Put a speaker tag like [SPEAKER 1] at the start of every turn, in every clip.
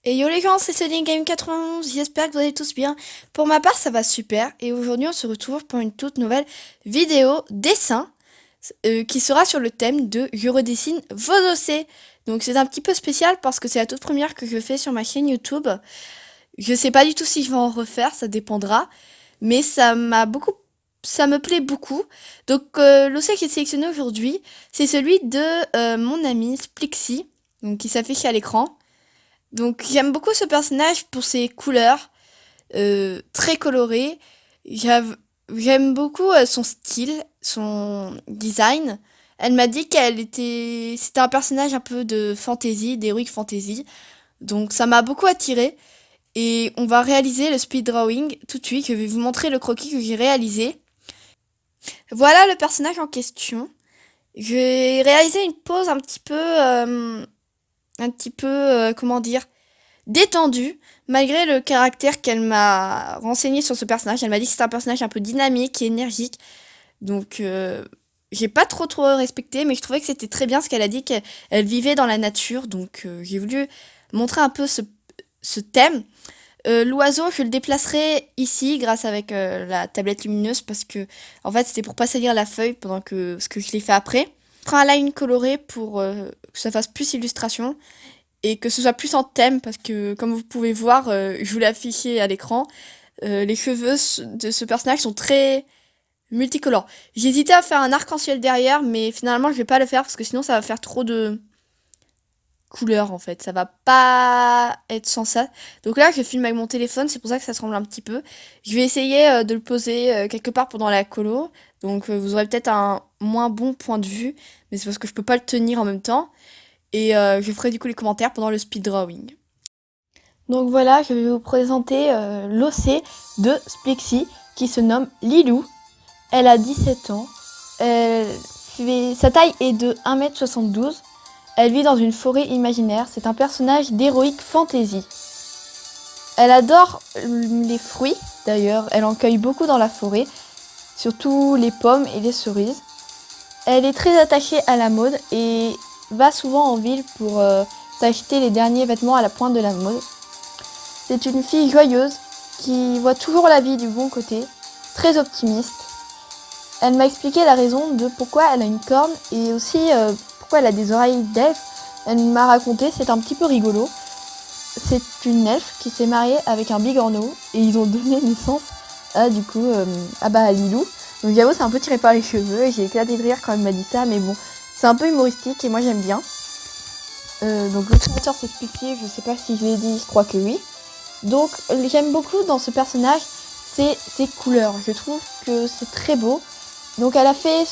[SPEAKER 1] Et yo les gens, c'est Céline Game 91, j'espère que vous allez tous bien. Pour ma part, ça va super. Et aujourd'hui, on se retrouve pour une toute nouvelle vidéo dessin qui sera sur le thème de Je redessine vos dossiers. Donc c'est un petit peu spécial parce que c'est la toute première que je fais sur ma chaîne YouTube. Je sais pas du tout si je vais en refaire, ça dépendra. Mais ça me plaît beaucoup. Donc l'océan qui est sélectionné aujourd'hui, c'est celui de mon ami Splixie, donc qui s'affiche à l'écran. Donc j'aime beaucoup ce personnage pour ses couleurs très colorées. J'aime beaucoup son style, son design. Elle m'a dit c'était un personnage un peu de fantasy, d'heroic fantasy. Donc ça m'a beaucoup attiré. Et on va réaliser le speed drawing tout de suite. Je vais vous montrer le croquis que j'ai réalisé. Voilà le personnage en question. J'ai réalisé une pose comment dire, détendue, malgré le caractère qu'elle m'a renseigné sur ce personnage. Elle m'a dit que c'est un personnage un peu dynamique et énergique. Donc, j'ai pas trop respecté, mais je trouvais que c'était très bien ce qu'elle a dit, qu'elle vivait dans la nature. Donc, j'ai voulu montrer un peu ce thème. L'oiseau, je le déplacerai ici grâce avec la tablette lumineuse parce que, en fait, c'était pour pas salir la feuille pendant que ce que je l'ai fait après. Je prends un line coloré pour que ça fasse plus illustration et que ce soit plus en thème parce que comme vous pouvez voir, je vous l'ai affiché à l'écran, les cheveux de ce personnage sont très multicolores. J'hésitais à faire un arc-en-ciel derrière, mais finalement je vais pas le faire parce que sinon ça va faire trop de couleurs en fait, ça va pas être sans ça. Donc là je filme avec mon téléphone, c'est pour ça que ça se ressemble un petit peu. Je vais essayer de le poser quelque part pendant la colo, donc vous aurez peut-être un moins bon point de vue, mais c'est parce que je peux pas le tenir en même temps. Et je ferai du coup les commentaires pendant le speed drawing. Donc voilà, je vais vous présenter l'OC de Splixie qui se nomme Lilou. Elle a 17 ans. Sa taille est de 1m72. Elle vit dans une forêt imaginaire. C'est un personnage d'heroic fantasy. Elle adore les fruits, d'ailleurs. Elle en cueille beaucoup dans la forêt, surtout les pommes et les cerises. Elle est très attachée à la mode et va souvent en ville pour s'acheter les derniers vêtements à la pointe de la mode. C'est une fille joyeuse qui voit toujours la vie du bon côté, très optimiste. Elle m'a expliqué la raison de pourquoi elle a une corne et aussi pourquoi elle a des oreilles d'elfe. Elle m'a raconté, c'est un petit peu rigolo. C'est une elfe qui s'est mariée avec un bigorneau et ils ont donné naissance à Lilou. Donc j'avoue, c'est un peu tiré par les cheveux et j'ai éclaté de rire quand elle m'a dit ça, mais bon, c'est un peu humoristique et moi j'aime bien. Donc l'auteur c'est Splixie, je sais pas si je l'ai dit, je crois que oui. Donc j'aime beaucoup dans ce personnage, c'est ses couleurs. Je trouve que c'est très beau. Donc elle a fait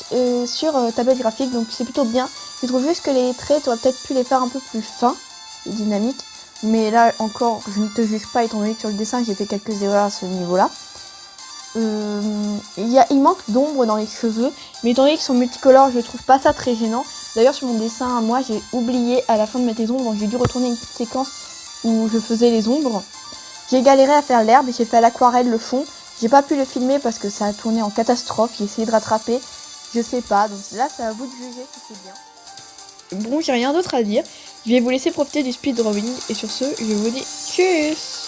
[SPEAKER 1] sur tablette graphique, donc c'est plutôt bien. Je trouve juste que les traits, tu aurais peut-être pu les faire un peu plus fins et dynamiques. Mais là encore, je ne te juge pas étant donné que sur le dessin j'ai fait quelques erreurs à ce niveau-là. Il manque d'ombre dans les cheveux, mais étant donné qu'ils sont multicolores, je trouve pas ça très gênant. D'ailleurs sur mon dessin, moi j'ai oublié à la fin de mettre les ombres, donc j'ai dû retourner une petite séquence où je faisais les ombres. J'ai galéré à faire l'herbe, j'ai fait à l'aquarelle le fond. J'ai pas pu le filmer parce que ça a tourné en catastrophe, j'ai essayé de rattraper, je sais pas, donc là c'est à vous de juger si c'est bien. Bon, j'ai rien d'autre à dire, je vais vous laisser profiter du speed drawing et sur ce, je vous dis tchuss.